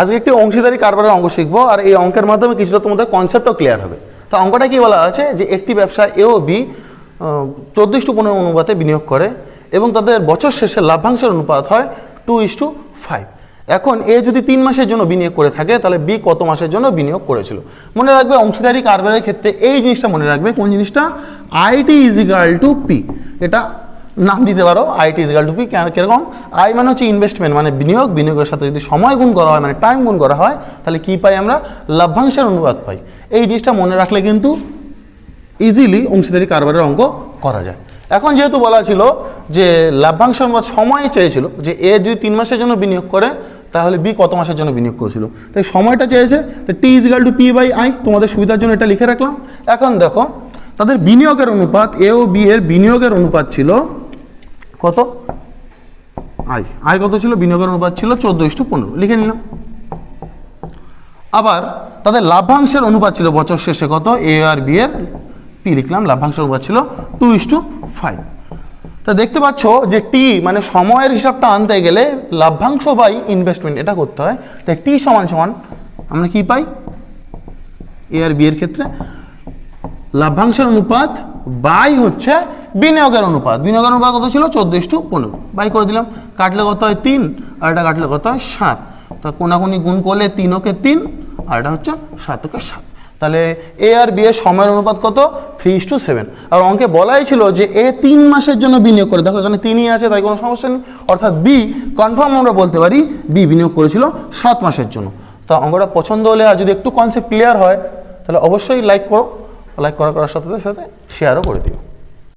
আজকে একটি অংশীদারি কারবারের অঙ্ক শিখবো, আর এই অঙ্কের মাধ্যমে কিছুটা তোমাদের কনসেপ্টও ক্লিয়ার হবে। তো অঙ্কটা কি বলা আছে যে একটি ব্যবসা এ ও বি 14:15 অনুপাতে বিনিয়োগ করে এবং তাদের বছর শেষে লাভ্যাংশের অনুপাত হয় 2:5। এখন এ যদি 3 মাসের জন্য বিনিয়োগ করে থাকে তাহলে বি কত মাসের জন্য বিনিয়োগ করেছিল। মনে রাখবে অংশীদারি কারবারের ক্ষেত্রে এই জিনিসটা মনে রাখবে, কোন জিনিসটা, IT is equal to P. এটা নাম দিতে পারো IT is equal to P. কিরকম, আই মানে হচ্ছে ইনভেস্টমেন্ট মানে বিনিয়োগ, বিনিয়োগের সাথে যদি সময় গুণ করা হয় মানে টাইম গুণ করা হয় তাহলে কি পাই আমরা, লাভ্যাংশের অনুপাত পাই। এই জিনিসটা মনে রাখলে কিন্তু ইজিলি অংশীদারি কারবারের অঙ্ক করা যায়। এখন যেহেতু বলা ছিল যে লাভ্যাংশ অনুপাত সময় চেয়েছিল যে এ যদি 3 মাসের জন্য বিনিয়োগ করে তাহলে বি কত মাসের জন্য বিনিয়োগ করেছিল, তাই সময়টা চেয়েছে, তো T is equal to P by I. তোমাদের সুবিধার জন্য এটা লিখে রাখলাম। এখন দেখো তাদের বিনিয়োগের অনুপাত, এ ও বি এর বিনিয়োগের অনুপাত ছিল কত, আই। আই কত ছিল, বিনিয়োগের অনুপাত ছিল 14:15, লিখে নিলাম। আবার তাদের লাভ্যাংশের অনুপাত ছিল বছর শেষে কত, এ আর বি এর, পি লিখলাম, লাভ্যাংশের অনুপাত ছিল 2:5। তা দেখতে পাচ্ছ যে টি মানে সময়ের হিসাবটা আনতে গেলে লাভ্যাংশ বাই ইনভেস্টমেন্ট এটা করতে হয়। তাই টি সমান সমান আমরা কি পাই, এ আর বি এর ক্ষেত্রে লাভ্যাংশের অনুপাত বাই হচ্ছে বিনিয়োগের অনুপাত। বিনিয়োগের অনুপাত কত ছিল, 14:15, বাই করে দিলাম। কাটলে কত হয় 3, আর এটা কাটলে কত হয় 7। তা কোনাকুনি গুণ করলে 3 ওকে 3, আর এটা হচ্ছে 7 ওকে 7। তাহলে এ আর বি এর সময়ের অনুপাত কত, 3:7। আর অঙ্কে বলাই ছিল যে এ 3 মাসের জন্য বিনিয়োগ করে, দেখো এখানে 3ই আছে তাই কোনো সমস্যা নেই, অর্থাৎ বি কনফার্ম আমরা বলতে পারি বি বিনিয়োগ করেছিল 7 মাসের জন্য। তা অঙ্কটা পছন্দ হলে আর যদি একটু কনসেপ্ট ক্লিয়ার হয় তাহলে অবশ্যই লাইক করো, লাইক করার সাথে সাথে শেয়ারও করে দিও।